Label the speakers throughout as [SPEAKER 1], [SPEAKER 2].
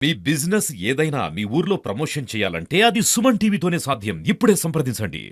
[SPEAKER 1] మీ business ఏదైనా మీ ఊర్లో promotion చేయాలంటే అది సుమన్ టీవీతోనే సాధ్యం. ఇప్పుడే సంప్రదించండి.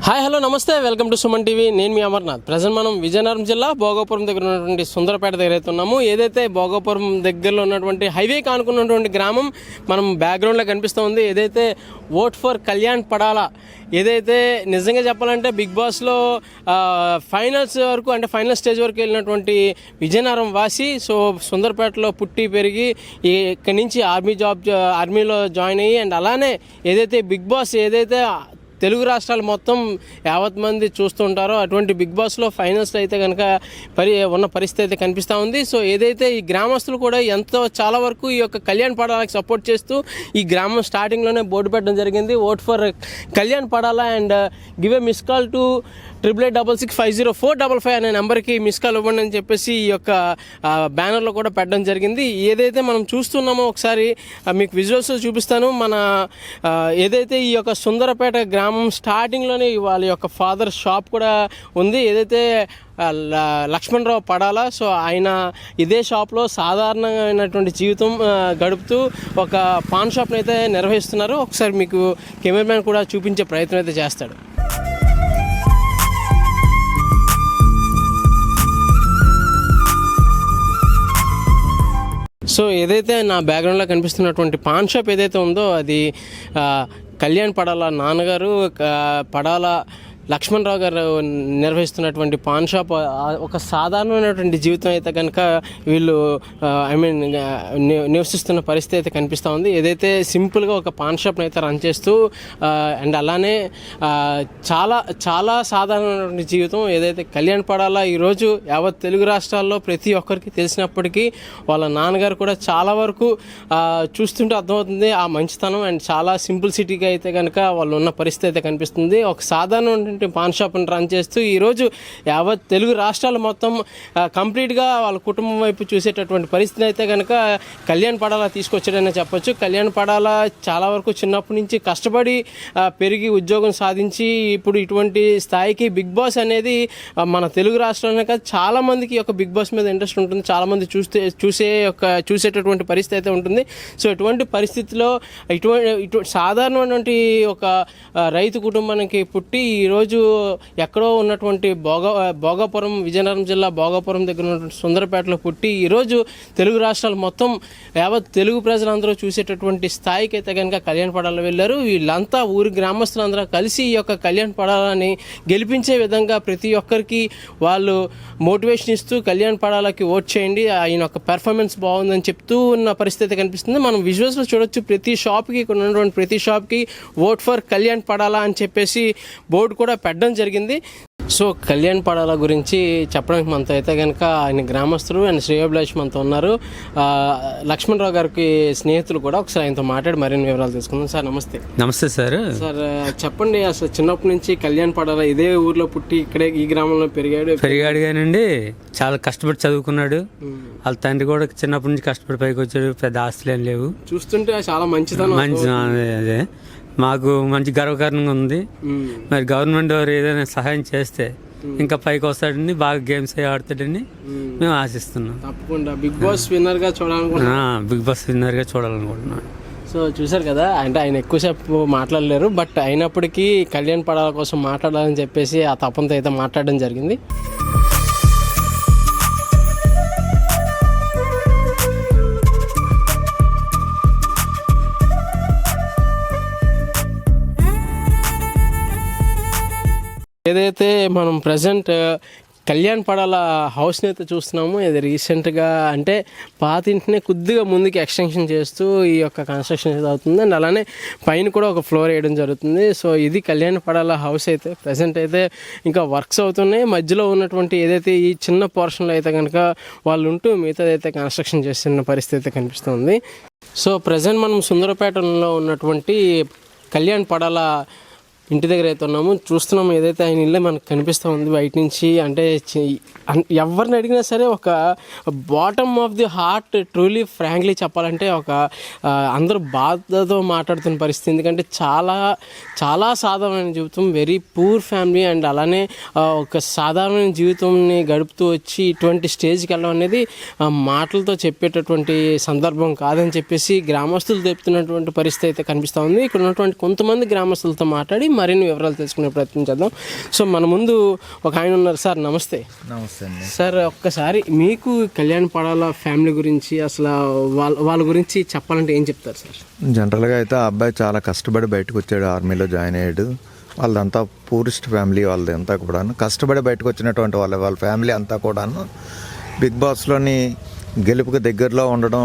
[SPEAKER 2] హాయ్ హలో నమస్తే, వెల్కమ్ టు సుమన్ టీవీ. నేను మీ అమర్నాథ్. ప్రజెంట్ మనం విజయనగరం జిల్లా భోగాపురం దగ్గర ఉన్నటువంటి సుందరపేట దగ్గర అయితే ఉన్నాము. ఏదైతే భోగాపురం దగ్గరలో ఉన్నటువంటి హైవే కానుకున్నటువంటి గ్రామం మనం బ్యాక్గ్రౌండ్లో కనిపిస్తూ ఉంది. ఏదైతే ఓట్ ఫర్ కళ్యాణ్ పడాలా, ఏదైతే నిజంగా చెప్పాలంటే బిగ్ బాస్లో ఫైనల్స్ వరకు అంటే ఫైనల్ స్టేజ్ వరకు వెళ్ళినటువంటి విజయనగరం వాసి. సో సుందరపేటలో పుట్టి పెరిగి ఇక్కడి నుంచి ఆర్మీలో జాయిన్ అయ్యి అండ్ అలానే ఏదైతే బిగ్ బాస్ ఏదైతే తెలుగు రాష్ట్రాలు మొత్తం యావత్ మంది చూస్తుంటారో అటువంటి బిగ్ బాస్లో ఫైనల్స్ అయితే కనుక ఉన్న పరిస్థితి అయితే కనిపిస్తూ ఉంది. సో ఏదైతే ఈ గ్రామస్తులు కూడా చాలా వరకు ఈ యొక్క కళ్యాణ్ పడాలకి సపోర్ట్ చేస్తూ ఈ గ్రామం స్టార్టింగ్లోనే బోర్డు పెట్టడం జరిగింది. Vote for Kalyan Padala and give a miss call to 8866504555 అనే నెంబర్కి మిస్ కాల్ ఇవ్వండి అని చెప్పేసి ఈ యొక్క బ్యానర్లో కూడా పెట్టడం జరిగింది. ఏదైతే మనం చూస్తున్నామో ఒకసారి మీకు విజువల్స్ చూపిస్తాను. మన ఏదైతే ఈ యొక్క సుందరపేట గ్రామం స్టార్టింగ్లోనే వాళ్ళ యొక్క ఫాదర్ షాప్ కూడా ఉంది. ఏదైతే లక్ష్మణరావు పడాలా, సో ఆయన ఇదే షాప్లో సాధారణమైనటువంటి జీవితం గడుపుతూ ఒక పాన్ షాప్ని అయితే నిర్వహిస్తున్నారు. ఒకసారి మీకు కెమెరామ్యాన్ కూడా చూపించే ప్రయత్నం అయితే చేస్తాడు. సో ఏదైతే నా బ్యాక్గ్రౌండ్లో కనిపిస్తున్నటువంటి పాన్ షాప్ ఏదైతే ఉందో అది కళ్యాణ్ పడాల నాన్నగారు పడాల లక్ష్మణరావు గారు నిర్వహిస్తున్నటువంటి పాన్ షాప్. ఒక సాధారణమైనటువంటి జీవితం అయితే కనుక వీళ్ళు నివసిస్తున్న పరిస్థితి అయితే కనిపిస్తూ ఉంది. ఏదైతే సింపుల్గా ఒక పాన్ షాప్ని అయితే రన్ చేస్తూ అండ్ అలానే చాలా చాలా సాధారణమైనటువంటి జీవితం ఏదైతే కళ్యాణ్ పడాలా ఈరోజు యావత్ తెలుగు రాష్ట్రాల్లో ప్రతి ఒక్కరికి తెలిసినప్పటికీ వాళ్ళ నాన్నగారు కూడా చాలా వరకు చూస్తుంటే అర్థమవుతుంది ఆ మంచితనం అండ్ చాలా సింపుల్సిటీగా అయితే కనుక వాళ్ళు ఉన్న పరిస్థితి అయితే కనిపిస్తుంది. ఒక సాధారణ పాన్ షాప్ని రన్ చేస్తూ ఈరోజు యావత్ తెలుగు రాష్ట్రాలు మొత్తం కంప్లీట్గా వాళ్ళ కుటుంబం వైపు చూసేటటువంటి పరిస్థితిని అయితే కనుక కళ్యాణ్ పడాలా తీసుకొచ్చాడని చెప్పొచ్చు. కళ్యాణ్ పడాలా చాలా వరకు చిన్నప్పటి నుంచి కష్టపడి పెరిగి ఉద్యోగం సాధించి ఇప్పుడు ఇటువంటి స్థాయికి బిగ్ బాస్ అనేది మన తెలుగు రాష్ట్రాలనే కాదు చాలామందికి ఒక బిగ్ బాస్ మీద ఇంట్రెస్ట్ ఉంటుంది. చాలామంది చూసేటటువంటి పరిస్థితి అయితే ఉంటుంది. సో ఇటువంటి పరిస్థితిలో ఇటువంటి సాధారణమైనటువంటి ఒక రైతు కుటుంబానికి పుట్టి ఈరోజు ఎక్కడో ఉన్నటువంటి భోగాపురం విజయనగరం జిల్లా భోగాపురం దగ్గర ఉన్నటువంటి సుందరపేటలో పుట్టి ఈరోజు తెలుగు రాష్ట్రాలు మొత్తం యావత్ తెలుగు ప్రజలందరూ చూసేటటువంటి స్థాయికి అయితే కనుక కళ్యాణ్ పడాలా వెళ్ళారు. వీళ్ళంతా ఊరి గ్రామస్తులందరూ కలిసి ఈ యొక్క కళ్యాణ్ పడాలని గెలిపించే విధంగా ప్రతి ఒక్కరికి వాళ్ళు మోటివేషన్ ఇస్తూ కళ్యాణ్ పడాలకి ఓట్ చేయండి, ఆయన యొక్క పెర్ఫార్మెన్స్ బాగుందని చెప్తూ ఉన్న పరిస్థితి కనిపిస్తుంది. మనం విజువల్స్లో చూడొచ్చు. ప్రతి షాప్కి ఇక్కడ ఉన్నటువంటి ప్రతి షాప్కి ఓట్ ఫర్ కళ్యాణ్ పడాలా అని చెప్పేసి బోర్డు కూడా పెట్టడం జరిగింది. సో కళ్యాణ్ పడాల గురించి చెప్పడానికి మనతో అయితే కనుక ఆయన గ్రామస్తులు అండ్ శ్రేయోభిలాష్ మనతో ఉన్నారు. లక్ష్మణరావు గారికి స్నేహితులు కూడా. ఒకసారి ఆయనతో మాట్లాడి మరిన్ని వివరాలు తీసుకుందాం. సార్ నమస్తే.
[SPEAKER 3] నమస్తే సార్.
[SPEAKER 2] సార్ చెప్పండి, అసలు చిన్నప్పటి నుంచి కళ్యాణ్ పడాల ఇదే ఊర్లో పుట్టి ఇక్కడే ఈ గ్రామంలో పెరిగాడు
[SPEAKER 3] కానండి. చాలా కష్టపడి చదువుకున్నాడు. వాళ్ళ తండ్రి కూడా చిన్నప్పటి నుంచి కష్టపడి పైకి వచ్చాడు. పెద్ద ఆస్తులు ఏం లేవు.
[SPEAKER 2] చూస్తుంటే చాలా మంచితనం.
[SPEAKER 3] అదే మాకు మంచి గర్వకారణంగా ఉంది. మరి గవర్నమెంట్ వారు ఏదైనా సహాయం చేస్తే ఇంకా పైకి వస్తాడని, బాగా గేమ్స్ ఆడతాడని మేము ఆశిస్తున్నాం.
[SPEAKER 2] తప్పకుండా బిగ్ బాస్ విన్నర్ గా
[SPEAKER 3] చూడాలనుకుంటున్నాం.
[SPEAKER 2] సో చూసారు కదా, అంటే ఆయన ఎక్కువసేపు మాట్లాడలేరు. బట్ అయినప్పటికీ కళ్యాణ్ పడాల కోసం మాట్లాడాలని చెప్పేసి ఆ తపంతో అయితే మాట్లాడడం జరిగింది. ఏదైతే మనం ప్రజెంట్ కళ్యాణ్ పడాల హౌస్ని అయితే చూస్తున్నాము. ఇది రీసెంట్గా అంటే పాత ఇంటినే కొద్దిగా ముందుకి ఎక్స్టెన్షన్ చేస్తూ ఈ యొక్క కన్స్ట్రక్షన్ అయితే అవుతుంది. అండ్ అలానే పైన కూడా ఒక ఫ్లోర్ వేయడం జరుగుతుంది. సో ఇది కళ్యాణ్ పడాల హౌస్ అయితే ప్రజెంట్ అయితే ఇంకా వర్క్స్ అవుతున్నాయి. మధ్యలో ఉన్నటువంటి ఏదైతే ఈ చిన్న పోర్షన్లో అయితే కనుక వాళ్ళు ఉంటూ మిగతాదైతే కన్స్ట్రక్షన్ చేస్తున్న పరిస్థితి అయితే కనిపిస్తుంది. సో ప్రజెంట్ మనం సుందరపేటలో ఉన్నటువంటి కళ్యాణ్ పడాల ఇంటి దగ్గర అయితే ఉన్నాము, చూస్తున్నాము. ఏదైతే ఆయన ఇల్లే మనకు కనిపిస్తూ ఉంది బయట నుంచి. అంటే ఎవరిని అడిగినా సరే ఒక bottom of the heart truly frankly చెప్పాలంటే ఒక అందరూ బాధతో మాట్లాడుతున్న పరిస్థితి. ఎందుకంటే చాలా చాలా సాధారణమైన జీవితం, వెరీ పూర్ ఫ్యామిలీ. అండ్ అలానే ఒక సాధారణమైన జీవితంని గడుపుతూ వచ్చి ఇటువంటి స్టేజ్కి వెళ్ళడం అనేది మాటలతో చెప్పేటటువంటి సందర్భం కాదని చెప్పేసి గ్రామస్తులు చెప్తున్నటువంటి పరిస్థితి అయితే కనిపిస్తూ ఉంది. ఇక్కడ ఉన్నటువంటి కొంతమంది గ్రామస్తులతో మాట్లాడి మరిన్ని వివరాలు తెలుసుకునే ప్రయత్నం చేద్దాం. సో మన ముందు ఒక ఆయన ఉన్నారు. సార్ నమస్తే.
[SPEAKER 4] నమస్తే అండి.
[SPEAKER 2] సార్ ఒక్కసారి మీకు కళ్యాణ్ పడాల ఫ్యామిలీ గురించి అసలు వాళ్ళ గురించి చెప్పాలంటే ఏం చెప్తారు సార్?
[SPEAKER 4] జనరల్గా అయితే ఆ అబ్బాయి చాలా కష్టపడి బయటకు వచ్చాడు, ఆర్మీలో జాయిన్ అయ్యాడు. వాళ్ళదంతా పూరిస్ట్ ఫ్యామిలీ, వాళ్ళదంతా కూడాను కష్టపడి బయటకు వచ్చినటువంటి వాళ్ళ ఫ్యామిలీ అంతా కూడాను బిగ్ బాస్లోని గెలుపుకి దగ్గరలో ఉండడం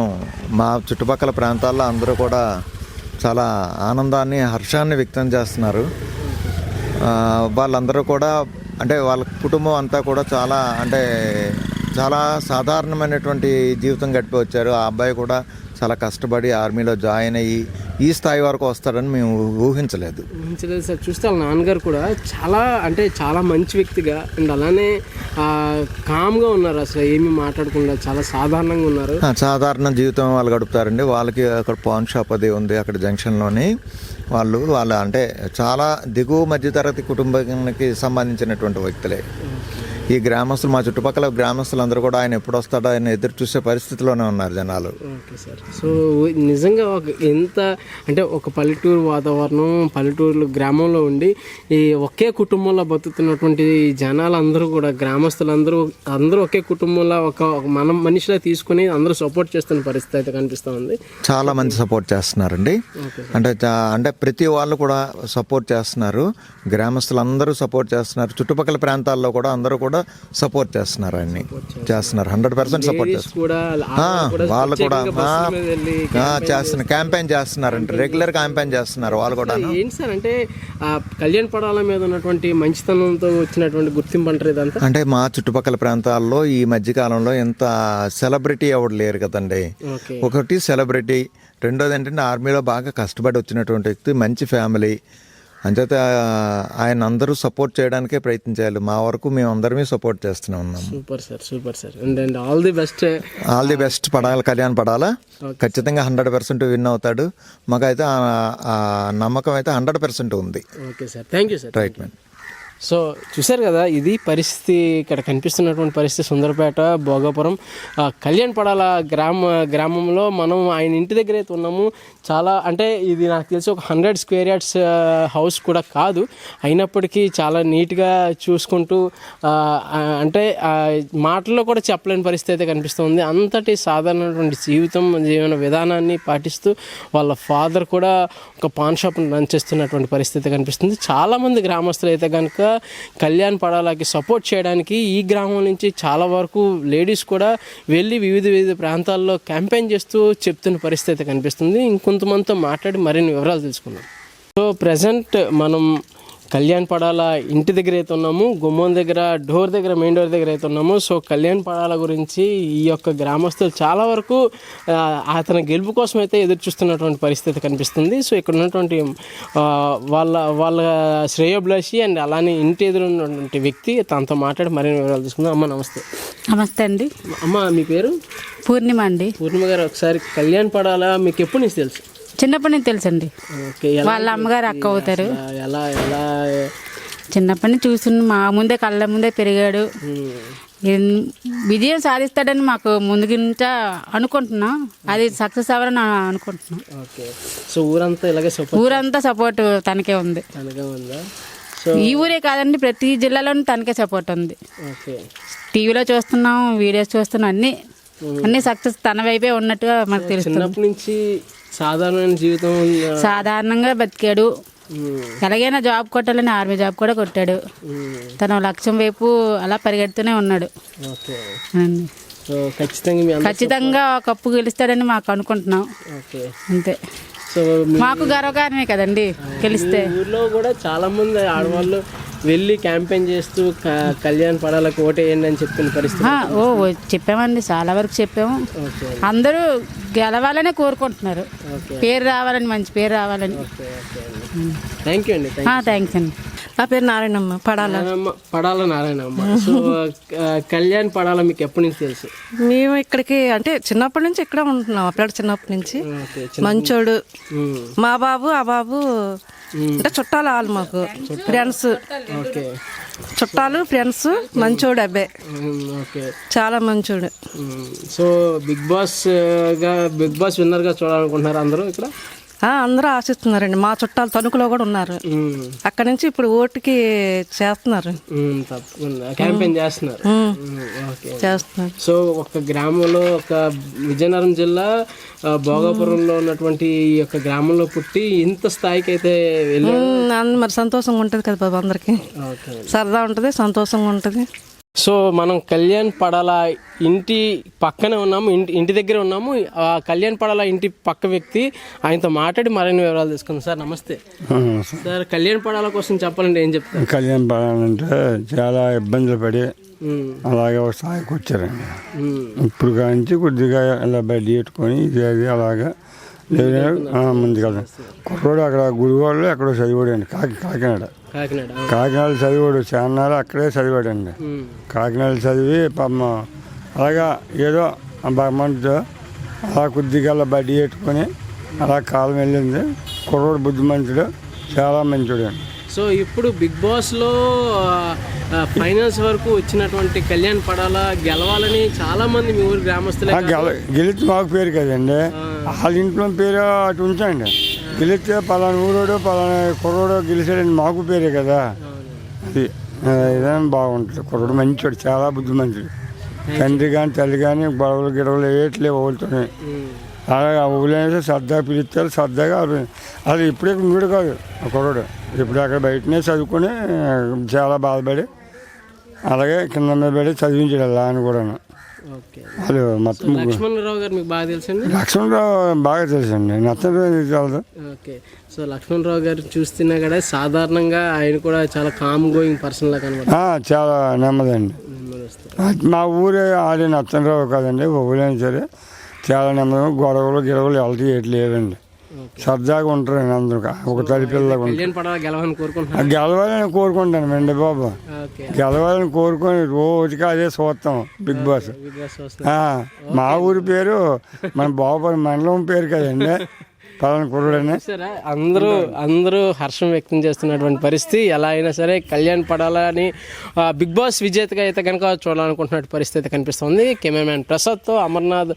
[SPEAKER 4] మా చుట్టుపక్కల ప్రాంతాల్లో అందరూ కూడా చాలా ఆనందాన్ని, హర్షాన్ని వ్యక్తం చేస్తున్నారు. వాళ్ళందరూ కూడా అంటే వాళ్ళ కుటుంబం అంతా కూడా చాలా సాధారణమైనటువంటి జీవితం గడిపి వచ్చారు. ఆ అబ్బాయి కూడా చాలా కష్టపడి ఆర్మీలో జాయిన్ అయ్యి ఈ స్థాయి వరకు వస్తాడని మేము ఊహించలేదు
[SPEAKER 2] సార్. చూస్తే వాళ్ళ నాన్నగారు కూడా చాలా మంచి వ్యక్తిగా అండ్ అలానే కామ్గా ఉన్నారు. అసలు ఏమీ మాట్లాడకుండా చాలా సాధారణంగా ఉన్నారు.
[SPEAKER 4] సాధారణ జీవితం వాళ్ళు గడుపుతారండి. వాళ్ళకి అక్కడ పాన్ షాప్ అది ఉంది అక్కడ జంక్షన్లోని. వాళ్ళు అంటే చాలా దిగువ మధ్యతరగతి కుటుంబానికి సంబంధించినటువంటి వ్యక్తులే ఈ గ్రామస్తులు. మా చుట్టుపక్కల గ్రామస్తులందరూ కూడా ఆయన ఎప్పుడు వస్తాడో ఆయన ఎదురు చూసే పరిస్థితిలోనే ఉన్నారు జనాలు.
[SPEAKER 2] Okay sir. సో నిజంగా ఒక పల్లెటూరు వాతావరణం, పల్లెటూరు గ్రామంలో ఉండి ఈ ఒకే కుటుంబంలో బతుకుతున్నటువంటి జనాలు అందరూ కూడా గ్రామస్తులందరూ ఒకే కుటుంబంలో ఒక మనిషిలా తీసుకుని అందరూ సపోర్ట్ చేస్తున్న పరిస్థితి అయితే కనిపిస్తూ ఉంది.
[SPEAKER 4] చాలా మంది సపోర్ట్ చేస్తున్నారండి. అంటే ప్రతి వాళ్ళు కూడా సపోర్ట్ చేస్తున్నారు. గ్రామస్తులందరూ సపోర్ట్ చేస్తున్నారు. చుట్టుపక్కల ప్రాంతాల్లో కూడా అందరూ కూడా సపోర్ట్ చేస్తున్నారు. ఆయన్ని చేస్తున్నారు, 100% సపోర్ట్ చేస్తున్నారు. వాళ్ళు కూడా చేస్తున్నారు, క్యాంపెయిన్ చేస్తున్నారంటే రెగ్యులర్ క్యాంపెయిన్ చేస్తున్నారు వాళ్ళు కూడా.
[SPEAKER 2] ఏంటి సార్ అంటే కళ్యాణ్ పడాల మీద ఉన్నటువంటి మంచితనంతో వచ్చినటువంటి గుర్తింపు అంటారు ఇదంతా?
[SPEAKER 4] అంటే మా చుట్టుపక్కల ప్రాంతాల్లో ఈ మధ్యకాలంలో ఎంత సెలబ్రిటీ ఎవరు లేరు కదండి. ఒకటి సెలబ్రిటీ, రెండోది ఏంటంటే ఆర్మీలో బాగా కష్టపడి వచ్చినటువంటి వ్యక్తి, మంచి ఫ్యామిలీ. అంచేత ఆయన అందరూ సపోర్ట్ చేయడానికే ప్రయత్నించాలి. మా వరకు మేము అందరమే సపోర్ట్ చేస్తూనే ఉన్నాం.
[SPEAKER 2] Super sir. And all the best. Kalyan పడాలా ఖచ్చితంగా 100% విన్ అవుతాడు. మాకైతే ఆ నమ్మకం అయితే 100% ఉంది. Okay sir, thank you sir.
[SPEAKER 4] Right man.
[SPEAKER 2] So చూసారు కదా, ఇది పరిస్థితి. ఇక్కడ కనిపిస్తున్నటువంటి పరిస్థితి సుందరపేట భోగాపురం కళ్యాణ్ పడాల గ్రామంలో మనం ఆయన ఇంటి దగ్గర అయితే ఉన్నాము. ఇది నాకు తెలిసి ఒక 100 స్క్వేర్ యార్డ్స్ హౌస్ కూడా కాదు. అయినప్పటికీ చాలా నీట్గా చూసుకుంటూ మాటల్లో కూడా చెప్పలేని పరిస్థితి అయితే కనిపిస్తుంది. అంతటి సాధారణమైనటువంటి జీవన విధానాన్ని పాటిస్తూ వాళ్ళ ఫాదర్ కూడా ఒక పాన్ షాప్ని రన్ చేస్తున్నటువంటి పరిస్థితి కనిపిస్తుంది. చాలామంది గ్రామస్తులు అయితే కనుక కళ్యాణ్ పడాలకి సపోర్ట్ చేయడానికి ఈ గ్రామం నుంచి చాలా వరకు లేడీస్ కూడా వెళ్ళి వివిధ ప్రాంతాల్లో క్యాంపెయిన్ చేస్తూ చెప్తున్న పరిస్థితి కనిపిస్తుంది. ఇంకొంతమందితో మాట్లాడి మరిన్ని వివరాలు తెలుసుకుందాం. సో ప్రజెంట్ మనం కళ్యాణ్ పడాల ఇంటి దగ్గర అయితే ఉన్నాము, గుమ్మం దగ్గర మెయిన్ డోర్ దగ్గర అయితే ఉన్నాము. సో కళ్యాణ్ పడాల గురించి ఈ యొక్క గ్రామస్తులు చాలా వరకు అతని గెలుపు కోసం అయితే ఎదురు చూస్తున్నటువంటి పరిస్థితి కనిపిస్తుంది. సో ఇక్కడ ఉన్నటువంటి వాళ్ళ శ్రేయోభిలాషి అండ్ అలానే ఇంటి ఎదురు ఉన్నటువంటి వ్యక్తి తనతో మాట్లాడి మరిన్ని వివరాలు తీసుకుందాం. అమ్మ నమస్తే.
[SPEAKER 5] నమస్తే అండి.
[SPEAKER 2] అమ్మ మీ పేరు?
[SPEAKER 5] పూర్ణిమ అండి.
[SPEAKER 2] పూర్ణిమ గారు, ఒకసారి కళ్యాణ్ పడాల మీకు ఎప్పటి నుంచి తెలుసు?
[SPEAKER 5] చిన్నప్పటి నుంచి తెలుసండి. వాళ్ళ అమ్మగారు అక్క అవుతారు.
[SPEAKER 2] ఎలా
[SPEAKER 5] చిన్నప్పటి నుంచి చూస్తున్న మా ముందే కళ్ళ ముందే పెరిగాడు. విజయం సాధిస్తాడని మాకు ముందు నుంచా అనుకుంటున్నాం. అది సక్సెస్ అవ్వాలని అనుకుంటున్నాం.
[SPEAKER 2] సో
[SPEAKER 5] ఊరంతా సపోర్ట్ తనకే ఉంది. ఈ ఊరే కాదండి, ప్రతి జిల్లాలోనూ తనకే సపోర్ట్ ఉంది. టీవీలో చూస్తున్నాం, వీడియోస్ చూస్తున్నాం, అన్ని సక్సెస్ తన వైపే ఉన్నట్టుగా మనకు తెలుస్తుంది.
[SPEAKER 2] సాధారణమైన జీవితం,
[SPEAKER 5] సాధారణంగా బతికాడు. ఎలాగైనా జాబ్ కొట్టాలని ఆర్మీ జాబ్ కూడా కొట్టాడు. తన లక్ష్యం వైపు అలా పరిగెడుతూనే ఉన్నాడు. ఖచ్చితంగా కప్పు గెలుస్తాడని మాకు అనుకుంటున్నాం. అంతే. మాకు గర్వకారణమే కదండి గెలిస్తే.
[SPEAKER 2] ఊర్లో కూడా చాలా మంది ఆడవాళ్ళు వెళ్ళి క్యాంపెయిన్ చేస్తూ కళ్యాణ్ పడాలకు ఓటేయండి అని చెప్పిన పరిస్థితి.
[SPEAKER 5] చెప్పామండి, చాలా వరకు చెప్పాము. అందరూ గెలవాలనే కోరుకుంటున్నారు, పేరు రావాలని, మంచి పేరు రావాలని.
[SPEAKER 2] థ్యాంక్ యూ అండి.
[SPEAKER 5] థ్యాంక్స్ అండి.
[SPEAKER 6] నా పేరు నారాయణమ్మ,
[SPEAKER 2] పడాల నారాయణమ్మ. సో కళ్యాణ్ పడాల మీకు ఎప్పటి నుంచి తెలుసు?
[SPEAKER 6] మేము ఇక్కడికి అంటే చిన్నప్పటి నుంచి ఇక్కడ ఉంటున్నాం. అప్పుడు చిన్నప్పటి నుంచి మంచోడు. మా బాబు ఆ బాబు అంటే చుట్టాలు వాళ్ళు, మాకు ఫ్రెండ్స్, చుట్టాలు ఫ్రెండ్స్. మంచోడు అబ్బాయి, చాలా మంచోడు.
[SPEAKER 2] సో బిగ్ బాస్ విన్నర్ గా చూడాలనుకుంటున్నారు అందరూ ఇక్కడ?
[SPEAKER 6] అందరూ ఆశిస్తున్నారండి. మా చుట్టాలు తణుకులో కూడా ఉన్నారు. అక్కడ నుంచి ఇప్పుడు ఓటుకి చేస్తున్నారు,
[SPEAKER 2] తప్పకుండా క్యాంపెయిన్ చేస్తున్నారు. సో ఒక గ్రామంలో, ఒక విజయనగరం జిల్లా భోగాపురంలో ఉన్నటువంటి ఈ యొక్క గ్రామంలో పుట్టి ఇంత స్థాయికి అయితే వెళ్ళారు.
[SPEAKER 6] మరి సంతోషంగా ఉంటుంది కదా బాబు, అందరికి సరదా ఉంటుంది, సంతోషంగా ఉంటుంది.
[SPEAKER 2] సో మనం కళ్యాణ్ పడాల ఇంటి పక్కనే ఉన్నాము, ఇంటి దగ్గర ఉన్నాము. ఆ కళ్యాణ్ పడాల ఇంటి పక్క వ్యక్తి, ఆయనతో మాట్లాడి మరిన్ని వివరాలు తీసుకుందాం. సార్ నమస్తే. సార్ కళ్యాణ్ పడాల కోసం చెప్పాలంటే ఏం చెప్తారు?
[SPEAKER 7] కళ్యాణ్ పడాలంటే చాలా ఇబ్బందులు పడి అలాగే ఒక స్థాయికి వచ్చారండి. ఇప్పుడు కాంచి కొద్దిగా ఇలా బయట పెట్టుకొని ఇది అది అలాగా ముందు కదా. కుర్రోడు అక్కడ గుడివాళ్ళు ఎక్కడో చదివాడండి, కాకినాడ చదివాడు. చాన్నాళ్ళు అక్కడే చదివాడండి. కాకినాడ చదివి పాపం అలాగా ఏదో భగవంతుడు అలా కొద్దిగా అలా బడ్డీ పెట్టుకొని అలా కాలం వెళ్ళింది. కుర్రోడు బుద్ధిమంతుడు, చాలా మంచివాడు అండి.
[SPEAKER 2] సో ఇప్పుడు బిగ్ బాస్లో ఫైనల్స్ వరకు వచ్చినటువంటి కళ్యాణ్ పడాల గెలవాలని చాలా మంది మీ ఊరు గ్రామస్తులే
[SPEAKER 7] గెలిచి మాకు పేరు కదండి, వాళ్ళ ఇంట్లో పేరు అటు ఉంచండి. గెలిస్తే పలానా ఊరోడు పలానా కుర్రోడు గెలిచాడండి, మాకు పేరే కదా. అది ఏదైనా బాగుంటుంది. కుర్రోడు మంచివాడు, చాలా బుద్ధిమంతుడు. తండ్రి కానీ తల్లి కానీ గొడవలు గిడవలు వేయట్లేవు ఊళ్ళతోనే. అలాగే ఊళ్ళో సరదాగా పిలుస్తారు, సరదాగా అది ఇప్పుడే ఉండడు కాదు ఆ కుర్రోడు. ఇప్పుడు అక్కడ బయటనే చదువుకొని చాలా బాధపడి అలాగే కింద మీద పడి చదివించాడు అలా అని కూడా. అది మొత్తం
[SPEAKER 2] లక్ష్మణరావు గారు మీకు బాగా తెలుసండి?
[SPEAKER 7] లక్ష్మణరావు బాగా తెలుసండి, నచ్చరావు తెలదు.
[SPEAKER 2] ఓకే. సో లక్ష్మణరావు గారు చూస్తున్నా కూడా సాధారణంగా ఆయన కూడా చాలా కామ్ గోయింగ్ పర్సన్ లా కనబడుతుంది.
[SPEAKER 7] చాలా నెమ్మదండి. మా ఊరే ఆడే నచ్చరావు కాదండి, ఊళ్ళైనా సరే చాలా నెమ్మది. గొడవలు గిడవలు వెళ్తే ఏటి లేదండి, సరదాగా ఉంటారండి అందరూ. ఒక తల్లి పిల్లగా గెలవాలని కోరుకుంటాను అండి బాబు. గెలవాలని కోరుకొని రోజుకి అదే చూస్తాం బిగ్ బాస్. మా ఊరి పేరు మన బాబు మండలం పేరు కదండి, పలానా కుర్రుడని.
[SPEAKER 2] అందరూ హర్షం వ్యక్తం చేస్తున్నటువంటి పరిస్థితి. ఎలా అయినా సరే కళ్యాణ్ పడాలని బిగ్ బాస్ విజేతగా అయితే కనుక చూడాలనుకుంటున్న పరిస్థితి కనిపిస్తుంది. కెమెరామ్యాన్ ప్రసాద్తో అమర్నాథ్.